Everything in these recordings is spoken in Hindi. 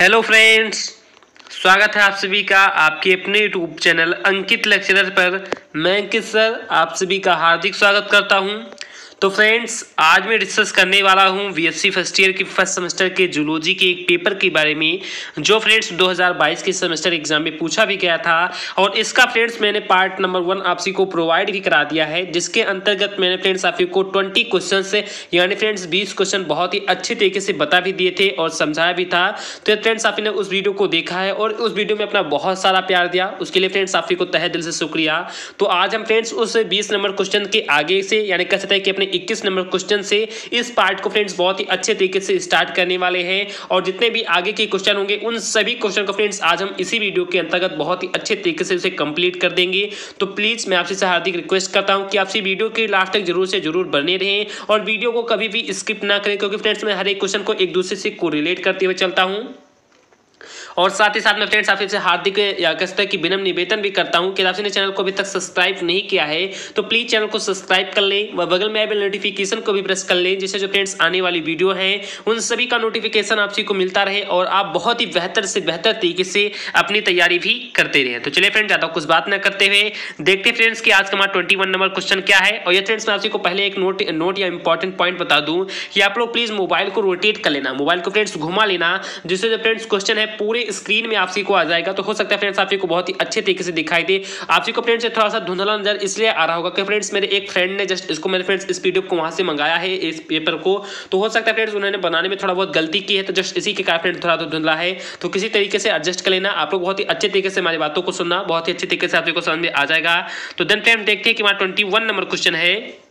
हेलो फ्रेंड्स, स्वागत है आप सभी का आपके अपने यूट्यूब चैनल अंकित लेक्चरर पर। मैं अंकित सर आप सभी का हार्दिक स्वागत करता हूं। तो फ्रेंड्स, आज मैं डिस्कस करने वाला हूं बीएससी फर्स्ट ईयर की फर्स्ट सेमेस्टर के जूलॉजी के एक पेपर के बारे में जो फ्रेंड्स 2022 के सेमेस्टर एग्जाम में पूछा भी गया था। और इसका फ्रेंड्स मैंने पार्ट नंबर 1 आप सभी को प्रोवाइड भी करा दिया है, जिसके अंतर्गत मैंने फ्रेंड्स आप सभी को 20 क्वेश्चन से यानी फ्रेंड्स 20 क्वेश्चन बहुत ही अच्छे तरीके से बता भी दिए थे और समझाया भी था। तो फ्रेंड्स आपने उस वीडियो को देखा है और उस वीडियो में अपना बहुत सारा प्यार दिया, उसके लिए फ्रेंड्स आप सभी को तहे दिल से शुक्रिया। तो आज हम फ्रेंड्स उस 20 नंबर क्वेश्चन के आगे से यानी कह सकते हैं कि अपने 21 नंबर क्वेश्चन से इस पार्ट को फ्रेंड्स बहुत ही अच्छे तरीके से स्टार्ट करने वाले हैं। और जितने भी आगे के क्वेश्चन होंगे उन सभी क्वेश्चन को फ्रेंड्स आज हम इसी वीडियो के अंतर्गत बहुत ही अच्छे तरीके से उसे कंप्लीट कर देंगे। तो प्लीज मैं आपसे हार्दिक रिक्वेस्ट करता हूं कि आपसे वीडियो के लास्ट तक जरूर से जरूर बने रहें और वीडियो को कभी भी स्किप ना करें, क्योंकि फ्रेंड्स मैं हर एक क्वेश्चन को एक दूसरे से कोरिलेट करते हुए चलता हूं। और साथ ही साथ में फ्रेंड्स आपसे हार्दिक या कह सकते हैं कि विनम्र निवेदन भी करता हूं कि आपने चैनल को अभी तक सब्सक्राइब नहीं किया है तो प्लीज चैनल को सब्सक्राइब कर लें व बगल में बेल नोटिफिकेशन को भी प्रेस कर लें, जिससे जो फ्रेंड्स आने वाली वीडियो है उन सभी का नोटिफिकेशन आप सभी को मिलता रहे और आप बहुत ही बेहतर से बेहतर तरीके से अपनी तैयारी भी करते रहे। तो चलिए फ्रेंड्स, ज्यादा कुछ बात न करते हुए देखते फ्रेंड्स कि आज का हमारा 21 नंबर क्वेश्चन क्या है। और ये फ्रेंड्स मैं आप सभी को पहले एक नोट या इंपॉर्टेंट पॉइंट बता दूं कि आप लोग प्लीज मोबाइल को रोटेट कर लेना, मोबाइल को फ्रेंड्स घुमा लेना, जिससे जो फ्रेंड्स क्वेश्चन है पूरे स्क्रीन में आप को आ जाएगा। तो हो सकता है फ्रेंड्स आप को बहुत ही अच्छे तरीके से दिखाई दे। आप को फ्रेंड्स थोड़ा सा धुंधला नजर इसलिए आ रहा होगा कि फ्रेंड्स मेरे एक फ्रेंड ने जस्ट इसको मेरे फ्रेंड्स इस पीडीएफ को वहां से मंगाया है इस पेपर को, तो हो सकता है फ्रेंड्स उन्होंने बनाने में थोड़ा बहुत गलती की है, तो जस्ट इसी के कारण फ्रेंड्स थोड़ा तो धुंधला है। तो किसी तरीके से एडजस्ट कर लेना। आप लोग बहुत ही अच्छे तरीके से हमारी बातों को सुनना, बहुत ही अच्छे तरीके से आप को समझ में आ जाएगा। तो देन फ्रेंड्स देखते हैं कि हमारा 21 नंबर क्वेश्चन है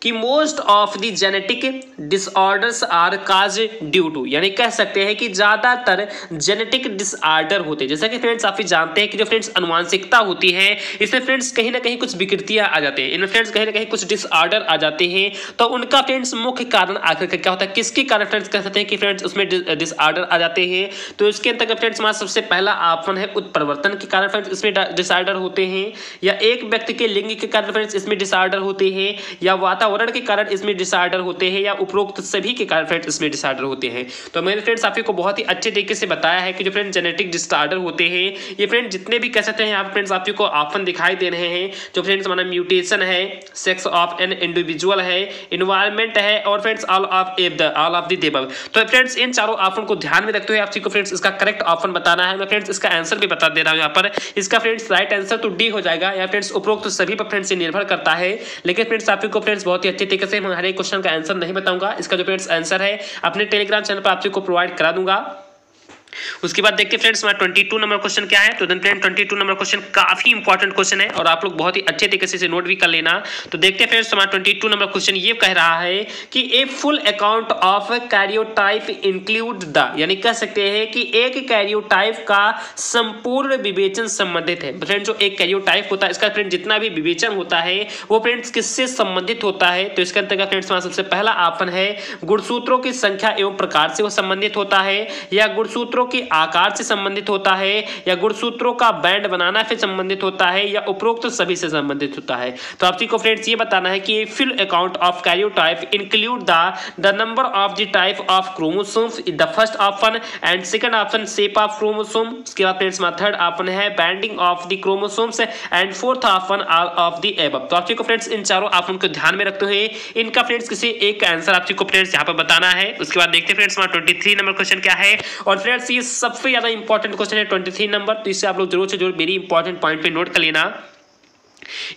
कि most of the genetic disorders are cause due to, यानी कह सकते हैं कि ज्यादातर जेनेटिक डिसऑर्डर होते हैं। जैसा कि फ्रेंड्स आप जानते हैं कि जो फ्रेंड्स अनुवांशिकता होती है इसमें फ्रेंड्स कहीं ना कहीं कुछ विकृतियां आ जाते हैं, इनमें फ्रेंड्स कहीं ना कहीं कुछ डिसऑर्डर आ जाते हैं। तो उनका फ्रेंड्स मुख्य कारण आखिर क्या होता है, किसके कारण फ्रेंड्स कह सकते हैं कि फ्रेंड्स उसमें डिसऑर्डर आ जाते हैं। तो इसके अंतर्गत फ्रेंड्स हमारा सबसे पहला ऑप्शन है उत्परिवर्तन के कारण फ्रेंड्स इसमें डिसऑर्डर होते हैं, या एक व्यक्ति के लिंग के कारण फ्रेंड्स इसमें डिसऑर्डर होते हैं, या वातावरण के कारण इसमें डिसऑर्डर होते हैं, या उपरोक्त सभी के कारण फ्रेंड्स इसमें डिसऑर्डर होते हैं। तो मैंने फ्रेंड्स आपको बहुत ही अच्छे तरीके से बताया है कि जो फ्रेंड्स जेनेटिक डिसऑर्डर होते हैं ये फ्रेंड्स जितने भी कह सकते हैं यहाँ फ्रेंड्स आपको ऑप्शन दिखाई दे रहे हैं। जो फ्रेंड्स हमारा म्यूटेशन है, सेक्स ऑफ एन इंडिविजुअल है, एनवायरनमेंट है और फ्रेंड्स ऑल ऑफ द देबव। तो फ्रेंड्स इन चारों ऑप्शन को ध्यान में रखते हुए आपको फ्रेंड्स इसका करेक्ट ऑप्शन बताना है। मैं फ्रेंड्स इसका आंसर भी बता दे रहा हूँ यहाँ पर। इसका फ्रेंड्स राइट आंसर तो डी हो जाएगा, या फ्रेंड्स उपरोक्त सभी पर फ्रेंड्स से निर्भर करता है। लेकिन फ्रेंड्स आपको फ्रेंड्स बहुत ही अच्छे तरीके से मैं हर एक क्वेश्चन का आंसर नहीं बताऊंगा, इसका जो फ्रेंड्स आंसर है अपने टेलीग्राम चैनल पर आपको प्रोवाइड करा दूंगा। उसके बाद देखते हैं फ्रेंड्स हमारा 22 नंबर क्वेश्चन क्या है। तो देन फ्रेंड 22 नंबर क्वेश्चन काफी इंपॉर्टेंट क्वेश्चन है और आप लोग बहुत ही अच्छे तरीके से इसे नोट भी कर लेना। तो देखते हैं फ्रेंड्स हमारा 22 नंबर क्वेश्चन ये कह रहा है कि a full account of karyotype include the, यानी कह सकते हैं कि एक कैरियोटाइप का संपूर्ण विवेचन संबंधित है। फ्रेंड्स जो एक कैरियोटाइप होता है इसका फ्रेंड जितना भी विवेचन होता है वो फ्रेंड्स किससे संबंधित होता है। तो इसके अंतर्गत फ्रेंड्स हमारा सबसे पहला ऑप्शन है गुणसूत्रों की संख्या एवं प्रकार से वो संबंधित होता है, या गुणसूत्रों के आकार से संबंधित होता है, या गुणसूत्रों का बैंड बनाना से संबंधित होता है, या उपरोक्त सभी से संबंधित होता है। तो आप को फ्रेंड्स ये बताना है कि full account of karyotype include the number of the type of chromosomes, the first option, and second option shape of chromosome. इसके बाद फ्रेंड्स थर्ड ऑप्शन है banding of the chromosomes, and fourth option all of the above. तो आप को फ्रेंड्स इन चारों ऑप्शन को ध्यान में रखते हुए इनका फ्रेंड्स किसी एक आंसर आप को फ्रेंड्स यहाँ पर बताना है। उसके बाद देखते हैं फ्रेंड्स हमारा 23 नंबर क्वेश्चन क्या है। और फ्रेंड्स ये सबसे ज्यादा इंपॉर्टेंट क्वेश्चन है 23 नंबर, तो इससे आप लोग जरूर से जरूर वेरी इंपॉर्टेंट पॉइंट पे नोट कर लेना।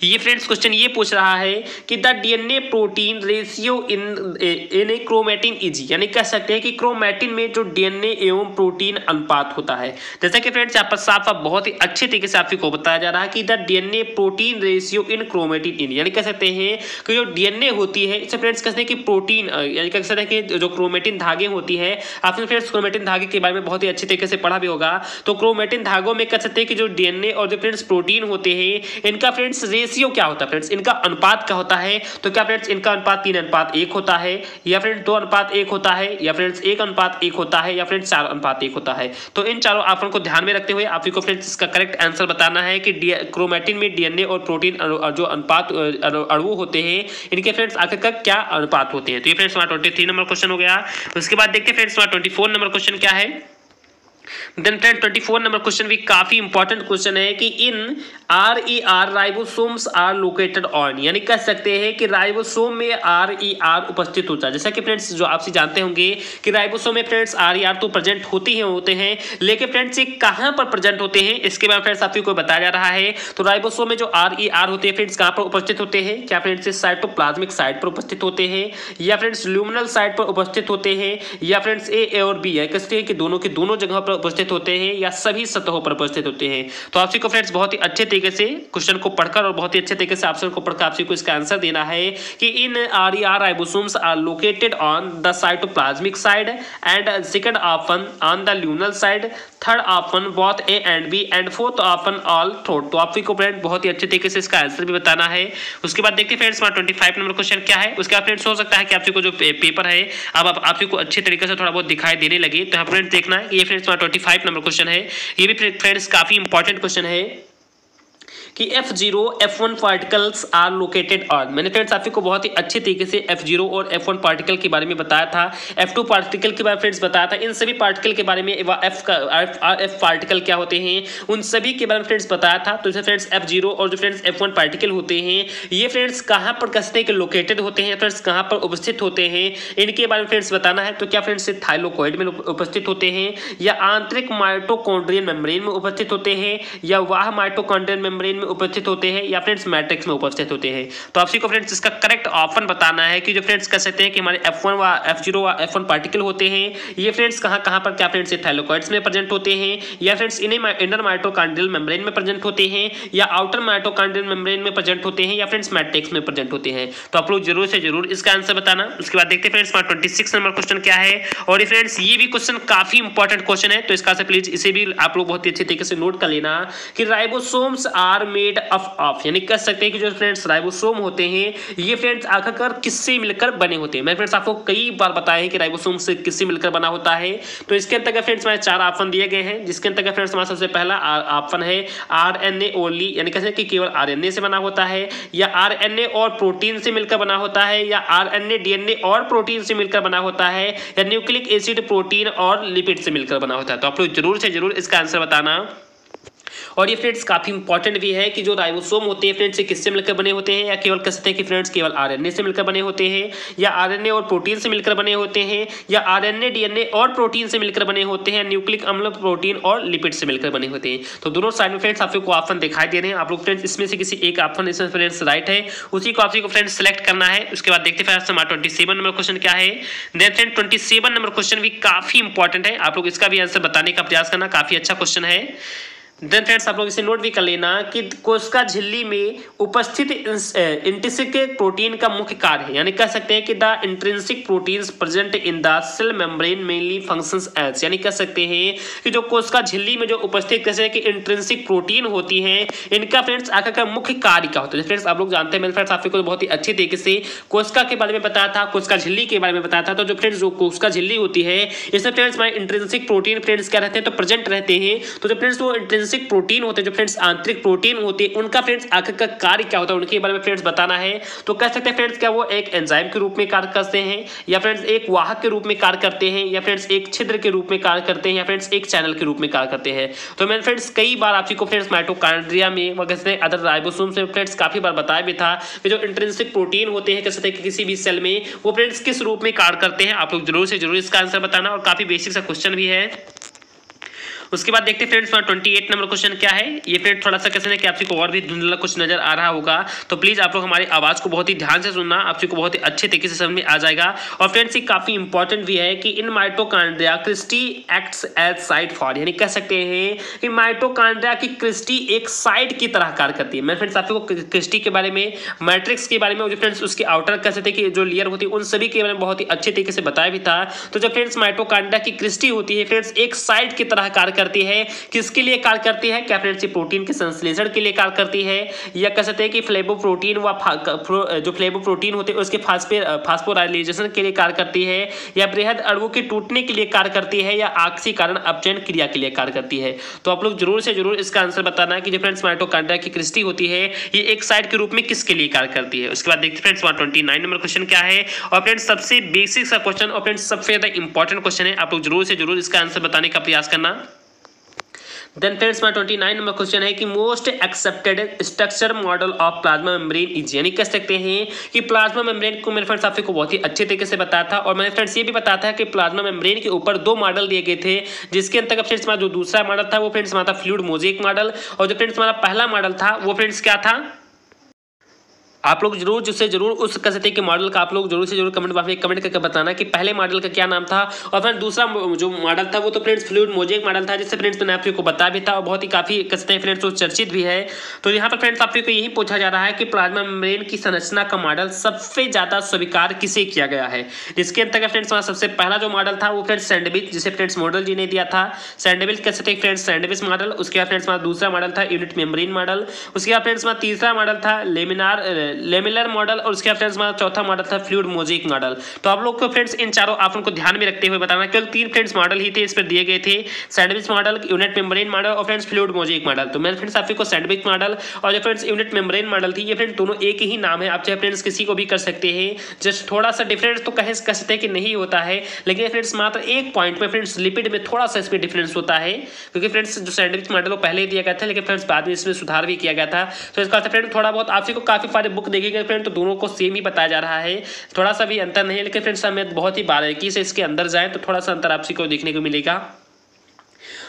ये फ्रेंड्स क्वेश्चन ये पूछ रहा है कि the DNA protein ratio in A chromatin is, यानी कह सकते हैं कि क्रोमैटिन में जो डीएनए एवं प्रोटीन अनुपात होता है। जैसा कि फ्रेंड्स यहाँ पर साफ साफ बहुत ही अच्छे तरीके से आपको बताया जा रहा है कि the DNA protein ratio in chromatin in, यानी कह सकते हैं कि जो डीएनए होती है इसे फ्रेंड्स कहते हैं कि प्रोटीन यानी कह सकते हैं कि जो क्रोमैटिन धागे होती है, आपने फ्रेंड्स क्रोमैटिन धागे के बारे में बहुत ही अच्छे तरीके से पढ़ा भी होगा। तो क्रोमैटिन धागों में कह सकते हैं कि जो डीएनए और जो फ्रेंड्स प्रोटीन होते हैं इनका फ्रेंड्स रेशियो क्या होता है, फ्रेंड्स इनका अनुपात क्या होता है। तो क्या फ्रेंड्स इनका अनुपात 3:1 होता है, या फ्रेंड्स 2:1 होता है, या फ्रेंड्स 1:1 होता है, या फ्रेंड्स 4:1 होता है। तो इन चारों ऑप्शन को ध्यान में रखते हुए आपको फ्रेंड्स इसका करेक्ट आंसर बताना है कि क्रोमैटिन में डीएनए और प्रोटीन जो अनुपात अणु होते हैं इनके फ्रेंड्स आखिरकार क्या अनुपात होते हैं। तो ये फ्रेंड्स हमारा 23 नंबर क्वेश्चन हो गया। उसके बाद देखते हैं फ्रेंड्स हमारा 24 नंबर क्वेश्चन क्या है। देन फ्रेंड 24 नंबर क्वेश्चन भी काफी इंपॉर्टेंट क्वेश्चन है कि in RER ribosomes are located on, यानी कह सकते हैं कि राइबोसोम में RER उपस्थित होता है। जैसा कि फ्रेंड्स जो आपसे जानते होंगे कि राइबोसोम में फ्रेंड्स RER तो प्रेजेंट होते हैं, लेकिन फ्रेंड्स ये कहां पर प्रेजेंट होते हैं इसके बारे में फ्रेंड्स आपको बताया जा रहा है। तो राइबोसोम में जो RER होते हैं फ्रेंड्स कहां पर उपस्थित होते हैं, क्या फ्रेंड्स साइटोप्लाज्मिक साइट पर उपस्थित होते हैं, या फ्रेंड्स ल्यूमिनल साइट पर उपस्थित होते हैं, या फ्रेंड्स ए और बी है कहते हैं कि दोनों की दोनों जगहों पर उपस्थित होते हैं, या सभी सतहों पर उपस्थित होते हैं। तो आपसी को फ्रेंड्स बहुत ही अच्छे तरीके से क्वेश्चन को पढ़कर और बहुत ही अच्छे तरीके से ऑप्शन को पढ़कर आपसी को इसका आंसर देना है कि in RER ribosomes are located on the cytoplasmic side and second option on the luminal side, third option both A and B and fourth option all throat. तो आपको फ्रेंड्स बहुत ही अच्छे तरीके से इसका आंसर भी बताना है। उसके बाद देखते हैं फ्रेंड्स 25 नंबर क्वेश्चन क्या है। उसके बाद फ्रेंड्स हो सकता है कि आपको जो पेपर है अब आपको अच्छे तरीके से थोड़ा बहुत दिखाई देने लगे, तो फ्रेंड्स देखना है ये फ्रेंड्स 25 नंबर क्वेश्चन है। ये भी फ्रेंड्स काफी इंपॉर्टेंट क्वेश्चन है कि F0 F1 particles are located on. मैंने फ्रेंड्स आपको बहुत ही अच्छे तरीके से F0 और F1 पार्टिकल के बारे में बताया था, F2 पार्टिकल के बारे में फ्रेंड्स बताया था, इन सभी पार्टिकल के बारे में F पार्टिकल क्या होते हैं उन सभी के बारे में फ्रेंड्स बताया था। तो फ्रेंड्स F0 और जो फ्रेंड्स F1 पार्टिकल होते हैं ये फ्रेंड्स कहाँ पर कसते हैं कि लोकेटेड होते हैं, फ्रेंड्स कहाँ पर उपस्थित होते हैं इनके बारे में फ्रेंड्स बताना है। तो क्या फ्रेंड्स थाइलोकॉइड में उपस्थित होते हैं, या आंतरिक माइटोकॉन्ड्रियल मेम्ब्रेन में उपस्थित होते हैं, या वाह माइटोकॉन्ड्रियल मेम्ब्रेन उपस्थित होते हैं, या फ्रेंड्स मैट्रिक्स में उपस्थित होते हैं। तो आपसी को फ्रेंड्स इसका करेक्ट ऑप्शन बताना है कि जो फ्रेंड्स कह सकते हैं कि हमारे F1 व F0 व F1 पार्टिकल होते हैं ये फ्रेंड्स कहां पर क्या फ्रेंड्स थाइलोकॉइड्स में प्रेजेंट होते हैं, या फ्रेंड्स इनर माइटोकॉन्ड्रियल मेम्ब्रेन में प्रेजेंट होते हैं, या आउटर माइटोकॉन्ड्रियल मेम्ब्रेन में प्रेजेंट होते हैं, या फ्रेंड्स मैट्रिक्स में प्रेजेंट होते हैं। तो आप लोग जरूर से जरूर इसका आंसर बताना। उसके बाद देखते हैं फ्रेंड्स 26 नंबर क्वेश्चन क्या है। और फ्रेंड्स ये भी क्वेश्चन काफी इंपॉर्टेंट क्वेश्चन है, तो इसका प्लीज इसे भी आप लोग बहुत ही अच्छे तरीके से नोट कर लेना कि राइबोसोम्स आर मेड ऑफ यानी कह सकते हैं कि जो फ्रेंड्स राइबोसोम होते हैं ये फ्रेंड्स आखिरकार किससे मिलकर बने होते हैं। मैं फ्रेंड्स आपको कई बार बताया है कि राइबोसोम से किससे मिलकर बना होता है। तो इसके अंतर्गत फ्रेंड्स हमारे 4 ऑप्शन दिए गए हैं, जिसके अंतर्गत फ्रेंड्स हमारा सबसे पहला ऑप्शन है RNA ओनली, यानी कहते हैं कि केवल RNA से बना होता है, या RNA और प्रोटीन से मिलकर बना होता है, या RNA DNA और प्रोटीन से मिलकर बना होता है, या न्यूक्लिक एसिड प्रोटीन और लिपिड से मिलकर बना होता है। तो आप लोग जरूर से जरूर इसका आंसर बताना। और ये फ्रेंड्स काफी इंपॉर्टेंट भी है कि जो राइबोसोम होते हैं फ्रेंड्स किससे मिलकर बने होते हैं, या केवल कह सकते हैं कि फ्रेंड्स केवल RNA से मिलकर बने होते हैं, या RNA और प्रोटीन से मिलकर बने होते हैं, या RNA DNA और प्रोटीन से मिलकर बने होते हैं, न्यूक्लिक अम्ल प्रोटीन और लिपिड से मिलकर बने होते हैं। तो दोनों साइड में फ्रेंड्स आपको ऑप्शन दिखाई दे रहे हैं, आप लोग फ्रेंड्स इसमें से किसी एक ऑप्शन इसमें फ्रेंड्स राइट है उसी को आपको फ्रेंड्स सेलेक्ट करना है। उसके बाद देखते हैं फ्रेंड्स 27 नंबर क्वेश्चन क्या है। देन फ्रेंड 27 नंबर क्वेश्चन भी काफी इंपॉर्टेंट है, आप लोग इसका भी आंसर बताने का प्रयास करना, काफी अच्छा क्वेश्चन है। देन फ्रेंड्स आप लोग इसे नोट भी कर लेना कि कोशिका झिल्ली में उपस्थित इंट्रिंसिक प्रोटीन का मुख्य कार्य है, यानी कह सकते हैं कि the intrinsic proteins present in the cell membrane mainly functions as, यानी कह सकते हैं कि जो कोशिका झिल्ली में जो उपस्थित कैसे है कि इंट्रिंसिक प्रोटीन होती है इनका फ्रेंड्स आकर का मुख्य कार्य क्या होता है। फ्रेंड्स आप लोग जानते हैं मैंने फ्रेंड्स आपको बहुत ही अच्छे तरीके से कोशिका के बारे में बताया था, कोशिका झिल्ली के बारे में बताया था। तो जो फ्रेंड्स जो कोशिका झिल्ली होती है इसमें फ्रेंड्स हमारे इंट्रिंसिक प्रोटीन फ्रेंड्स क्या रहते हैं तो प्रेजेंट रहते हैं। तो जो फ्रेंड्स वो प्रोटीन होते हैं जो फ्रेंड्स आंतरिक प्रोटीन होते हैं उनका फ्रेंड्स आखिर का कार्य क्या होता है उनके बारे में फ्रेंड्स बताना है। तो कह सकते हैं फ्रेंड्स क्या वो एक एंजाइम के रूप में कार्य करते हैं, या फ्रेंड्स एक वाहक के रूप में कार्य करते हैं, या फ्रेंड्स एक छिद्र के रूप में कार्य करते हैं, या फ्रेंड्स एक चैनल के रूप में कार्य करते हैं। तो मैंने फ्रेंड्स कई बार आपको फ्रेंड्स माइटोकॉन्ड्रिया में वगैरह अदर राइबोसोम्स में फ्रेंड्स काफी बार बताया भी था कि जो इंट्रिंसिक प्रोटीन होते हैं कह सकते हैं कि किसी भी सेल में वो फ्रेंड्स किस रूप में कार्य करते हैं। आप लोग जरूर से जरूर इसका आंसर बताना, और काफी बेसिक सा क्वेश्चन भी है। उसके बाद देखते हैं फ्रेंड्स 28 नंबर क्वेश्चन क्या है। ये फ्रेंड थोड़ा सा कैसे है कि आपको और भी धुंधला कुछ नजर आ रहा होगा, तो प्लीज आप लोग हमारी आवाज को बहुत ही ध्यान से सुनना, आपको बहुत ही अच्छे तरीके से समझ में आ जाएगा। और फ्रेंड्स ये काफी इंपॉर्टेंट भी है कि in mitochondria cristae acts as site for, यानी कह सकते हैं कि माइटोकॉन्ड्रिया की क्रिस्टी एक साइट की तरह कार्य करती है। मैं फ्रेंड्स आपको क्रिस्टी के बारे में, मैट्रिक्स के बारे में, जो फ्रेंड्स उसके आउटर कह सकते हैं कि जो लेयर होती है उन सभी के बारे में बहुत ही अच्छे तरीके से बताया भी था। तो जो फ्रेंड्स माइटोकॉन्ड्रिया की क्रिस्टी होती है फ्रेंड्स एक साइट की तरह कार्य करती है, किसके लिए कार्य करती है? क्या फ्रेंड्स ये प्रोटीन के संश्लेषण के लिए कार्य करती है, या कह सकते हैं कि फ्लेवोप्रोटीन व जो फ्लेवोप्रोटीन होते हैं उसके फास्फोराइलेशन के लिए कार्य करती है, या बृहद अणुओं के टूटने के लिए कार्य करती है, या ऑक्सीकरण अपचयन क्रिया के लिए कार्य करती है? तो आप लोग जरूर से जरूर इसका आंसर बताना है कि जो फ्रेंड्स माइटोकॉन्ड्रिया की क्रिस्टी होती है ये एक साइड के रूप में किसके लिए कार्य करती है। उसके बाद देखते फ्रेंड्स 129 नंबर क्वेश्चन क्या है, और फ्रेंड्स सबसे बेसिक सा क्वेश्चन और फ्रेंड्स सबसे ज्यादा इंपॉर्टेंट क्वेश्चन है, आप लोग जरूर से जरूर इसका आंसर बताने का प्रयास करना। देन फ्रेंड्स 129 नंबर क्वेश्चन है कि most accepted structure model of plasma membrane is, यानी कह सकते हैं कि प्लाज्मा मेम्ब्रेन को मेरे फ्रेंड्स आपको बहुत ही अच्छे तरीके से बताया था, और मैंने फ्रेंड्स ये भी बताया था कि प्लाज्मा मेम्ब्रेन के ऊपर दो मॉडल दिए गए थे, जिसके अंतर्गत फ्रेंड्स हमारा जो दूसरा मॉडल था वो फ्रेंड्स हमारा फ्लूइड मोज़ेक मॉडल, और जो फ्रेंड्स हमारा पहला मॉडल था वो फ्रेंड्स क्या था, आप लोग जरूर जिससे जरूर उस कसते के मॉडल का आप लोग जरूर से जरूर कमेंट बॉक्स में कमेंट करके बताना कि पहले मॉडल का क्या नाम था, और फिर दूसरा जो मॉडल था वो तो फ्रेंड्स फ्लूइड मोज़ेक मॉडल था, जिससे फ्रेंड्स मैंने आपको बता भी था और बहुत ही काफी कसते हैं फ्रेंड्स वो चर्चित भी है। तो यहाँ पर फ्रेंड्स आपको यही पूछा जा रहा है कि प्लाज्मा मेम्ब्रेन की संरचना का मॉडल सबसे ज्यादा स्वीकार किसे किया गया है, जिसके अंतर्गत फ्रेंड्स सबसे पहला जो मॉडल था वो फ्रेंड्स सैंडविच, जिसे फ्रेंड्स मॉडल जी ने दिया था, सैंडविच कह सकते हैं फ्रेंड्स सैंडविच मॉडल। उसके बाद फ्रेंड्स दूसरा मॉडल था यूनिट मेम्ब्रेन मॉडल। उसके बाद फ्रेंड्स तीसरा मॉडल था लेमिलर मॉडल, और उसके बाद फ्रेंड्स हमारा चौथा मॉडल था फ्लूइड मोज़ेक मॉडल। तो आप लोग को फ्रेंड्स इन चारों आप उनको ध्यान में रखते हुए बताना, केवल 3 फ्रेंड्स मॉडल ही थे इस पर दिए गए थे, sandwich model, unit membrane model और फ्रेंड्स फ्लूइड मोज़ेक मॉडल। तो मैंने फ्रेंड्स आपको सैंडविच मॉडल और जो फ्रेंड्स यूनिट मेम्ब्रेन मॉडल थी ये फ्रेंड्स दोनों एक ही नाम है, आप चाहे फ्रेंड्स किसी को भी कर सकते हैं, जस्ट थोड़ा सा डिफरेंस तो कह सकते हैं कि नहीं होता है, लेकिन फ्रेंड्स मात्र एक पॉइंट में फ्रेंड्स लिपिड में थोड़ा सा इसमें डिफरेंस होता है, क्योंकि फ्रेंड्स जो सैंडविच मॉडल वो पहले दिया गया था लेकिन फ्रेंड्स बाद में इसमें सुधार भी किया गया था। तो इसका फ्रेंड्स थोड़ा बहुत आपको काफी सारे बुक देखेंगे फ्रेंड तो दोनों को सेम ही बताया जा रहा है, थोड़ा सा भी अंतर नहीं है, लेकिन फ्रेंड्स हमें बहुत ही बारीकी से इसके अंदर जाए तो थोड़ा सा अंतर आपको देखने को मिलेगा।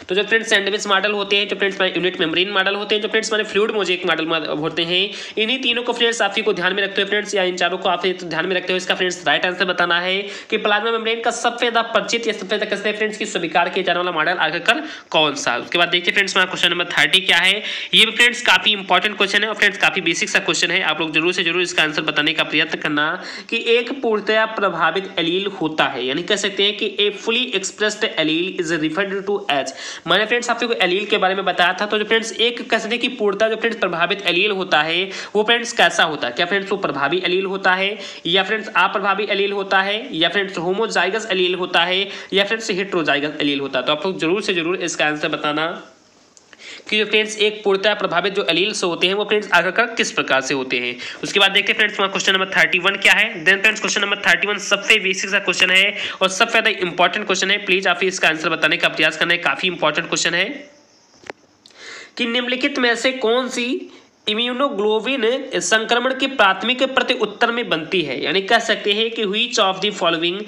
तो जो फ्रेंड्स सैंडविच मॉडल होते हैं, जो फ्रेंड्स यूनिट मेम्ब्रेन मॉडल होते हैं, जो फ्रेंड्स हमारे फ्लूइड मोज़ेक मॉडल होते हैं, इन्हीं तीनों को फ्रेंड्स आपको ध्यान में रखते हुए फ्रेंड्स या इन चारों को आप ध्यान में रखते हुए इसका फ्रेंड्स राइट आंसर बताना है कि प्लाज्मा मेम्ब्रेन का सबसे ज्यादा परिचित या सबसे ज्यादा कसते फ्रेंड्स की स्वीकार किया जाने वाला मॉडल आखिरकार कौन सा। उसके बाद देखिए फ्रेंड्स हमारा क्वेश्चन नंबर 30 क्या है, ये भी फ्रेंड्स काफी इंपॉर्टेंट क्वेश्चन है और फ्रेंड्स काफी बेसिक सा क्वेश्चन है, आप लोग जरूर से जरूर इसका आंसर बताने का प्रयत्न करना कि एक पूर्णतया प्रभावित एलील होता है, यानी कह सकते हैं कि a fully expressed allele is referred to as. मैंने फ्रेंड्स आपको एलील के बारे में बताया था, तो जो फ्रेंड्स एक कह सकते हैं कि पूर्णतः जो फ्रेंड्स प्रभावित एलील होता है वो फ्रेंड्स कैसा होता है, क्या फ्रेंड्स वो प्रभावी एलील होता है, या फ्रेंड्स अप्रभावी एलील होता है, या फ्रेंड्स होमोजाइगस एलील होता है, या फ्रेंड्स हेटेरोजाइगस एलील होता है। तो आप लोग जरूर से जरूर इसका आंसर बताना कि जो फ्रेंड्स एक पूर्णतः प्रभावित जो एलील्स होते हैं वो फ्रेंड्स आखिरकार किस प्रकार से होते हैं। उसके बाद देखते हैं फ्रेंड्स हमारा क्वेश्चन नंबर 31 क्या है। देन फ्रेंड्स क्वेश्चन नंबर 31 सबसे बेसिक सा क्वेश्चन है और सबसे ज्यादा इंपॉर्टेंट क्वेश्चन है, प्लीज आप इसका आंसर बताने का प्रयास करना है, काफी इंपॉर्टेंट क्वेश्चन है कि निम्नलिखित में से कौन सी इम्यूनोग्लोबिन संक्रमण के प्राथमिक प्रति उत्तर में बनती है, यानी कह सकते हैं कि which of the following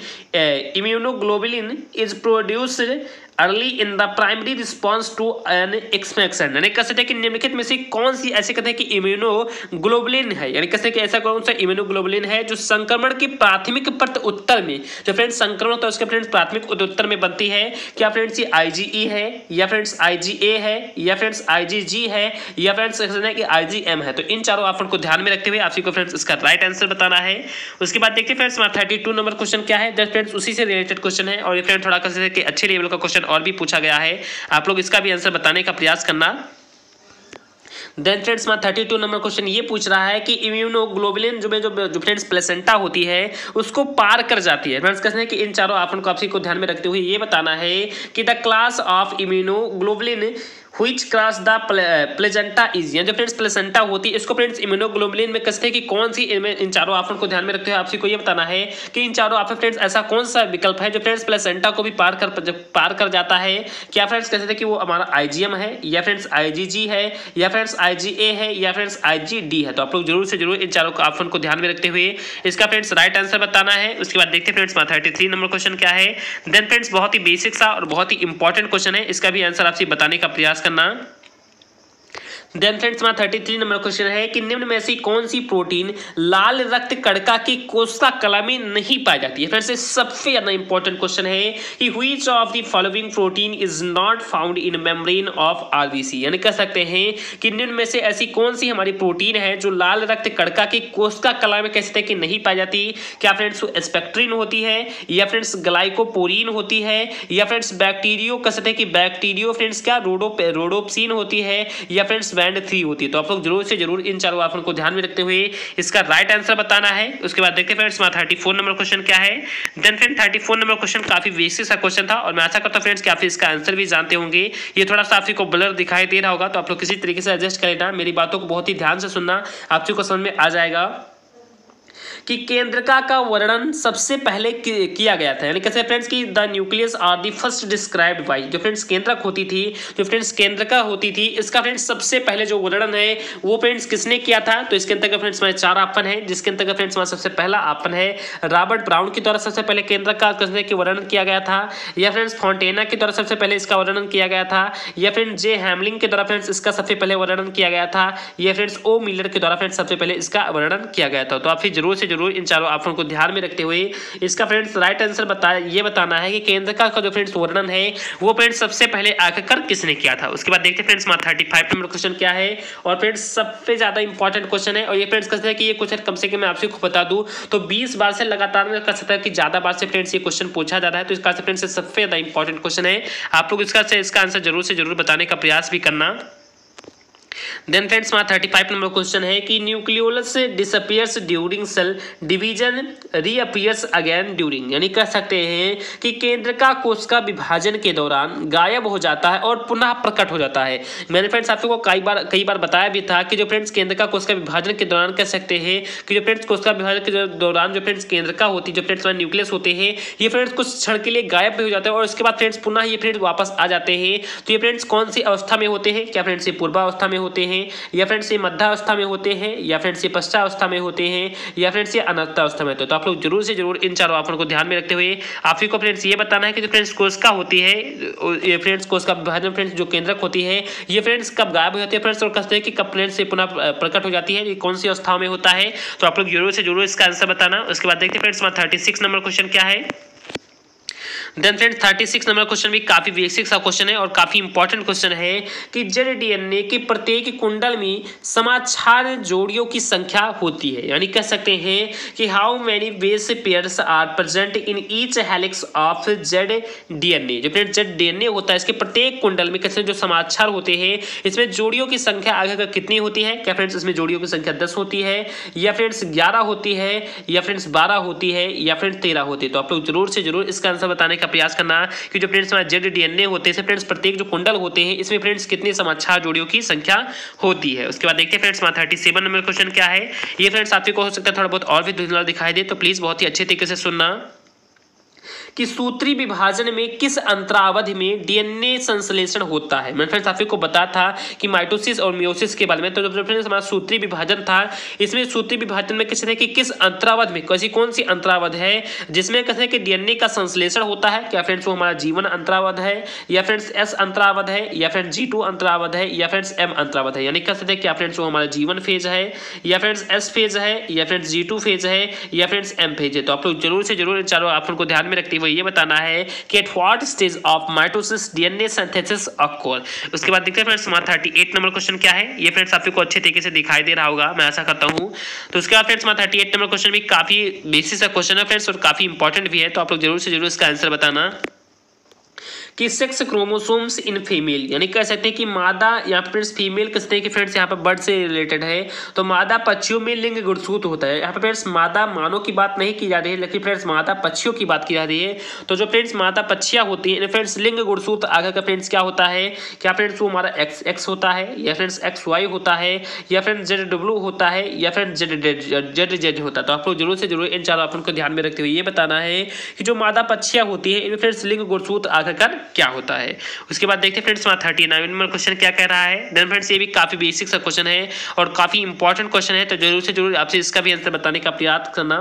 immunoglobulin is produced early in the primary response to an expectation, यानी कह सकते हैं कि निम्नलिखित में से कौन सी ऐसे कहते हैं कि इम्यूनोग्लोबुलिन है, यानी कह सकते हैं कि ऐसा कौन सा इम्यूनोग्लोबुलिन है जो संक्रमण के प्राथमिक प्रति उत्तर में जो फ्रेंड्स संक्रमण होता है उसके फ्रेंड्स प्राथमिक उत्तर में बनती है। क्या फ्रेंड्स ये IgE है, या फ्रेंड्स IgA है, या फ्रेंड्स IgG है, या फ्रेंड्स कह सकते हैं कि IgM है। तो इन चारों ऑप्शन को ध्यान में रखते हुए आप को फ्रेंड्स इसका राइट आंसर बताना है। उसके बाद देखिए फ्रेंड्स हमारा 32 नंबर क्वेश्चन क्या है, जस्ट फ्रेंड्स उसी से रिलेटेड क्वेश्चन है और ये फ्रेंड्स थोड़ा कह सकते हैं कि अच्छे लेवल का क्वेश्चन और भी पूछा गया है, आप लोग इसका भी आंसर बताने का प्रयास करना। देन फ्रेंड्स 32 नंबर क्वेश्चन ये पूछ रहा है कि इम्यूनोग्लोबुलिन जो फ्रेंड्स प्लेसेंटा होती है उसको पार कर जाती है। फ्रेंड्स कहते हैं कि इन चारों ऑप्शन को आप को ध्यान में रखते हुए ये बताना है कि the class of immunoglobulin which cross the placenta is, जो फ्रेंड्स प्लेसेंटा होती है इसको फ्रेंड्स इम्यूनोग्लोबुलिन में कहते हैं कि कौन सी, इन चारों ऑप्शन को ध्यान में रखते हुए आपको ये बताना है कि इन चारों ऑप्शन फ्रेंड्स ऐसा कौन सा विकल्प है जो फ्रेंड्स प्लेसेंटा को भी पार कर जाता है। क्या फ्रेंड्स कहते हैं कि वो हमारा IgM है, या फ्रेंड्स IgG है, या फ्रेंड्स IgA है, या फ्रेंड्स IgD है। तो आप लोग जरूर से जरूर इन चारों ऑप्शन को ध्यान में रखते हुए इसका फ्रेंड्स राइट आंसर बताना है। उसके बाद देखते हैं फ्रेंड्स 33 नंबर क्वेश्चन क्या है। देन फ्रेंड्स बहुत ही बेसिक सा और बहुत ही इंपॉर्टेंट क्वेश्चन है, इसका भी आंसर आपसे बताने का प्रयास करना। देन फ्रेंड्स हमारा 33 नंबर क्वेश्चन है कि निम्न में से कौन सी प्रोटीन लाल रक्त कणिका की कोशिका कला में नहीं पाई जाती है। फ्रेंड्स सबसे ज्यादा इंपॉर्टेंट क्वेश्चन है कि which of the following protein is not found in membrane of RBC, यानी कह सकते हैं कि निम्न में से ऐसी कौन सी हमारी प्रोटीन है जो लाल रक्त कणिका की कोशिका कला में कह सकते हैं कि नहीं पाई जाती। क्या फ्रेंड्स स्पेक्ट्रिन होती है, या फ्रेंड्स ग्लाइकोपोरीन होती है, या फ्रेंड्स बैक्टीरियो कह सकते हैं कि बैक्टीरियो फ्रेंड्स क्या रोडोप्सिन होती है, या फ्रेंड्स बैंड 3 होती है। तो आप लोग जरूर से जरूर इन चारों ऑप्शन को ध्यान में रखते हुए इसका राइट आंसर बताना है। उसके बाद देखते हैं फ्रेंड्स हमारा 34 नंबर क्वेश्चन क्या है। देन फ्रेंड 34 नंबर क्वेश्चन काफी बेसिक सा क्वेश्चन था और मैं आशा करता हूं फ्रेंड्स कि आप इसका आंसर भी जानते होंगे। ये थोड़ा सा आपको ब्लर दिखाई दे रहा होगा, तो आप लोग किसी तरीके से एडजस्ट कर लेना, मेरी बातों को बहुत ही ध्यान से सुनना, आपको को समझ में आ जाएगा कि केंद्रका का वर्णन सबसे पहले किया गया था। यानी कैसे फ्रेंड्स कि the nucleus are the first described by, जो फ्रेंड्स केंद्रक होती थी, जो फ्रेंड्स केंद्रका होती थी, इसका फ्रेंड्स सबसे पहले जो वर्णन है वो फ्रेंड्स किसने किया था। तो इसके अंतर्गत फ्रेंड्स हमारे 4 ऑप्शन है, जिसके अंतर्गत फ्रेंड्स हमारा सबसे पहला ऑप्शन है रॉबर्ट ब्राउन के द्वारा सबसे पहले केंद्रका के वर्णन किया गया था, या फ्रेंड्स फॉन्टेना के द्वारा सबसे पहले इसका वर्णन किया गया था, या फ्रेंड्स जे हैमलिंग के द्वारा फ्रेंड्स इसका सबसे पहले वर्णन किया गया था, या फ्रेंड्स ओ मिलर के द्वारा फ्रेंड्स सबसे पहले इसका वर्णन किया गया था। तो आप फिर जरूर से जरूर इन चारों ऑप्शन को ध्यान में रखते हुए इसका फ्रेंड्स राइट आंसर बताना है कि केंद्रका का जो फ्रेंड्स वर्णन है वो फ्रेंड्स सबसे पहले आकर किसने किया था। उसके बाद देखते हैं फ्रेंड्स हमारा 35 नंबर क्वेश्चन क्या है, और फ्रेंड्स सबसे ज्यादा इंपॉर्टेंट क्वेश्चन है। और ये फ्रेंड्स कहते हैं कि ये क्वेश्चन कम से कम मैं आपको बता दूं तो 20 बार से लगातार में कह सकता है कि ज्यादा बार से फ्रेंड्स ये क्वेश्चन पूछा जा रहा है। तो इसका फ्रेंड्स सबसे ज्यादा इंपॉर्टेंट क्वेश्चन है, आप लोग इसका आंसर जरूर से जरूर बताने का प्रयास भी करना। देन फ्रेंड्स हमारा 35 नंबर क्वेश्चन है कि nucleolus disappears during cell division reappears again during, यानी कह सकते हैं कि केंद्रका कोशिका विभाजन के दौरान गायब हो जाता है और पुनः प्रकट हो जाता है। मैंने फ्रेंड्स आपको कई बार बताया भी था कि जो फ्रेंड्स केंद्रका कोशिका विभाजन के दौरान कह सकते हैं कि जो फ्रेंड्स कोशिका विभाजन के दौरान जो फ्रेंड्स केंद्रका होती है, जो फ्रेंड्स न्यूक्लियस होते हैं, ये फ्रेंड्स कुछ क्षण के लिए गायब भी हो जाते हैं और उसके बाद फ्रेंड्स पुनः ये फ्रेंड्स वापस आ जाते हैं। तो ये फ्रेंड्स कौन सी अवस्था में होते हैं, क्या फ्रेंड्स ये पूर्वावस्था में होते हैं, या फ्रेंड्स ये मध्यावस्था में होते हैं, या फ्रेंड्स ये पश्चावस्था में होते हैं, या फ्रेंड्स ये अनावस्था में होते हैं। तो आप लोग जरूर से जरूर इन चारों ऑप्शन को ध्यान में रखते हुए आप ही को फ्रेंड्स ये बताना है कि जो फ्रेंड्स कोशिका होती है, ये फ्रेंड्स कोशिका विभाजन फ्रेंड्स जो केंद्रक होती है, ये फ्रेंड्स कब गायब हो जाती है फ्रेंड्स, और कहते हैं कि कब फ्रेंड्स से पुनः प्रकट हो जाती है, ये कौन सी अवस्था में होता है। तो आप लोग जरूर से जरूर इसका आंसर बताना। उसके बाद देखते हैं फ्रेंड्स 36 नंबर क्वेश्चन क्या है। देन फ्रेंड्स 36 नंबर क्वेश्चन भी काफी बेसिक सा क्वेश्चन है और काफी इंपॉर्टेंट क्वेश्चन है कि जेड डीएनए के प्रत्येक कुंडल में समाचार जोड़ियों की संख्या होती है। यानी कह सकते हैं कि how many base pairs are present in each helix of Z DNA. जो फ्रेंड्स जेड डीएनए होता है इसके प्रत्येक कुंडल में कैसे जो समाचार होते हैं इसमें जोड़ियों की संख्या आगे कितनी होती है। क्या फ्रेंड्स इसमें जोड़ियों की संख्या 10 होती है, या फ्रेंड्स 11 होती है, या फ्रेंड्स 12 होती है, या फ्रेंड्स 13 होती है। तो आप लोग जरूर से जरूर इसका आंसर बताने का प्रयास करना कि जो फ्रेंड्स हमारे जेड डीएनए होते हैं फ्रेंड्स प्रत्येक जो कुंडल होते हैं इसमें फ्रेंड्स कितने समाचार जोड़ियों की संख्या होती है। उसके बाद देखते हैं फ्रेंड्स हमारा 37 नंबर क्वेश्चन क्या है। ये फ्रेंड्स आपको हो सकता है थोड़ा बहुत और भी धुंधला दिखाई दे, तो प्लीज बहुत ही अच्छे तरीके से सुनना कि सूत्री विभाजन में किस अंतरावधि में डीएनए संश्लेषण होता है। मैंने फ्रेंड्स आपको बताया था कि माइटोसिस और मियोसिस के बारे में। तो जो फ्रेंड्स हमारा सूत्री विभाजन था इसमें सूत्री विभाजन में कहते हैं कि किस अंतरावधि में कौन सी अंतरावधि है जिसमें कहते हैं कि डीएनए का संश्लेषण होता है। क्या फ्रेंड्स वो हमारा G1 अंतरावधि है, या फ्रेंड्स S अंतरावधि है, या फ्रेंड्स G2 अंतरावधि है, या फ्रेंड्स M अंतरावधि है। यानी कह सकते हैं क्या फ्रेंड्स वो हमारा G1 फेज है, या फ्रेंड्स S फेज है, या फ्रेंड्स G2 फेज है, या फ्रेंड्स M फेज है। तो आप लोग जरूर से जरूर इन चारों ऑप्शन को ध्यान में रखते हुए ये बताना है कि at what stage of mitosis DNA synthesis occur. उसके बाद देखते हैं फ्रेंड्स हमारा 38 नंबर क्वेश्चन क्या है। ये फ्रेंड्स आपको अच्छे तरीके से दिखाई दे रहा होगा, मैं ऐसा करता हूं। तो उसके बाद फ्रेंड्स हमारा 38 नंबर क्वेश्चन भी काफी बेसिक सा क्वेश्चन है फ्रेंड्स और काफी इंपॉर्टेंट भी है। तो आप लोग जरूर से जरूर इसका आंसर बताना कि सेक्स क्रोमोसोम्स इन फीमेल, यानी कह सकते हैं कि मादा या फ्रेंड्स फीमेल कहते हैं कि फ्रेंड्स यहाँ पर बर्ड से रिलेटेड है। तो मादा पक्षियों में लिंग गुणसूत्र होता है। यहाँ पर फ्रेंड्स मादा मानव की बात नहीं की जा रही है, लेकिन फ्रेंड्स मादा पक्षियों की बात की जा रही है। तो जो फ्रेंड्स मादा पक्षियाँ होती हैं फ्रेंड्स लिंग गुणसूत्र आगे का फ्रेंड्स क्या होता है। क्या फ्रेंड्स वो हमारा XX होता है, या फ्रेंड्स XY होता है, या फ्रेंड्स ZW होता है, या फ्रेंड्स ZZ होता है। तो आप लोग जरूर से जरूर इन चारों ऑप्शन को ध्यान में रखते हुए ये बताना है कि जो मादा पक्षियाँ होती है इनमें फ्रेंड्स लिंग गुणसूत्र आगे क्या होता है। उसके बाद देखते हैं फ्रेंड्स हमारा 39 नंबर क्वेश्चन क्या कह रहा है। देन फ्रेंड्स ये भी काफी बेसिक सा क्वेश्चन है और काफी इंपॉर्टेंट क्वेश्चन है। तो जरूर से जरूर आपसे इसका भी आंसर बताने का प्रयास करना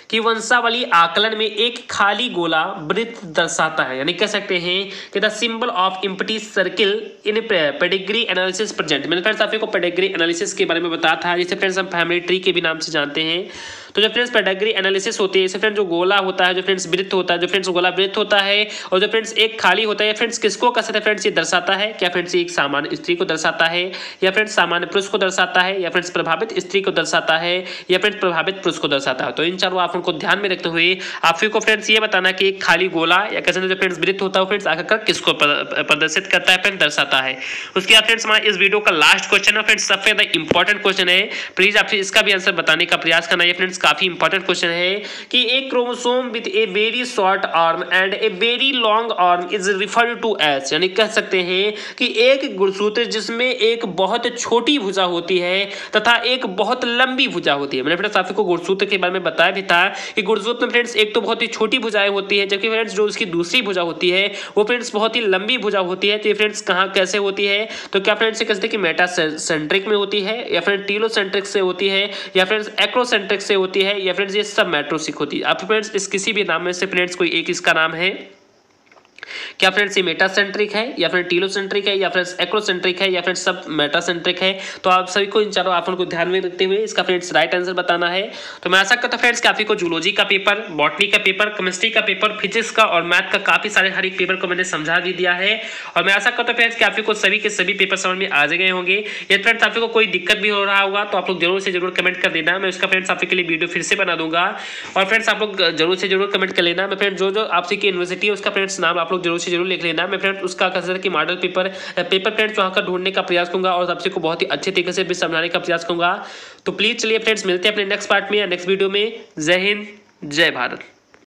कि वंशावली आकलन में एक खाली गोला वृत्त दर्शाता है, यानी कह सकते हैं कि the symbol of empty circle in pedigree analysis present. मैंने फ्रेंड्स आपको पेडिग्री एनालिसिस के बारे में बताया था, जिसे फ्रेंड्स हम फैमिली ट्री के भी नाम से जानते हैं। तो जो फ्रेंड्स पेडिग्री एनालिसिस होती है, इसे फ्रेंड्स जो गोला होता है, जो फ्रेंड्स वृत्त होता है, जो फ्रेंड्स गोला वृत्त होता है और जो फ्रेंड्स एक खाली होता है, फ्रेंड्स किसको कह सकते हैं फ्रेंड्स, ये दर्शाता है क्या फ्रेंड्स, एक सामान्य स्त्री को दर्शाता है, या फ्रेंड्स सामान्य पुरुष को दर्शाता है, या फ्रेंड्स प्रभावित स्त्री को दर्शाता है, या फ्रेंड्स प्रभावित पुरुष को दर्शाता है। तो इन चारों ऑप्शन को ध्यान में रखते हुए आपको फ्रेंड्स ये बताना कि एक खाली गोला या कैसे जो फ्रेंड्स वृत्त होता है फ्रेंड्स आकर किसको प्रदर्शित करता है, फ्रेंड्स दर्शाता है। उसके बाद फ्रेंड्स हमारा इस वीडियो का लास्ट क्वेश्चन है फ्रेंड्स, सबसे ज्यादा इंपॉर्टेंट क्वेश्चन है, प्लीज आपसे इसका भी आंसर बताने का प्रयास करना है फ्रेंड्स, काफी इंपॉर्टेंट क्वेश्चन है कि एक chromosome with a very short arm and a very long arm is referred to as, यानी कह सकते हैं कि एक गुणसूत्र जिसमें एक बहुत छोटी भुजा होती है तथा एक बहुत लंबी भुजा होती है। मैंने फ्रेंड्स आपको गुणसूत्र के बारे में बताया भी था कि गुणसूत्र में फ्रेंड्स एक तो बहुत ही छोटी भुजाएं होती है, जबकि फ्रेंड्स जो उसकी दूसरी भुजा होती है वो फ्रेंड्स बहुत ही लंबी भुजा होती है। तो ये फ्रेंड्स कहाँ कैसे होती है, तो क्या फ्रेंड्स कहते हैं कि मेटासेंट्रिक में होती है, या फ्रेंड्स टीलोसेंट्रिक से होती है, या फ्रेंड्स एक्रोसेंट्रिक से होती है, या फ्रेंड्स ये सब मेट्रोसिक होती है। अब फ्रेंड्स इस किसी भी नाम में से फ्रेंड्स कोई एक इसका नाम है, क्या फ्रेंड्स ये मेटासेंट्रिक है, या फिर टीलोसेंट्रिक है, या फ्रेंड्स एक्रोसेंट्रिक है, या फ्रेंड्स सब मेटासेंट्रिक है। तो आप सभी को इन चारों ऑप्शन को ध्यान में रखते हुए इसका फ्रेंड्स राइट आंसर बताना है। तो मैं आशा करता हूं फ्रेंड्स कि आपको जूलॉजी का पेपर, बॉटनी का पेपर, केमिस्ट्री का पेपर, फिजिक्स का और मैथ का काफी सारे हर एक पेपर को मैंने समझा भी दिया है, और मैं आशा करता हूं फ्रेंड्स कि आपको सभी के सभी पेपर समझ में आ गए होंगे। यदि फ्रेंड्स आपको कोई दिक्कत भी हो रहा होगा तो आप लोग जरूर से जरूर कमेंट कर देना, मैं उसका फ्रेंड्स आपके लिए वीडियो फिर से बना दूंगा। और फ्रेंड्स आप लोग जरूर से जरूर कमेंट कर लेना। मैं फ्रेंड्स जो आपसे की यूनिवर्सिटी है उसका फ्रेंड्स नाम आप लोग जरूर से जरूर लिख लेना। मैं फ्रेंड्स उसका कंसिडर कि मॉडल पेपर फ्रेंड्स वहां का ढूंढने का प्रयास करूंगा और आपसे को बहुत ही अच्छे तरीके से भी समझाने का प्रयास करूंगा। तो प्लीज चलिए फ्रेंड्स मिलते हैं अपने नेक्स्ट पार्ट में या नेक्स्ट वीडियो में। जय हिंद, जय भारत।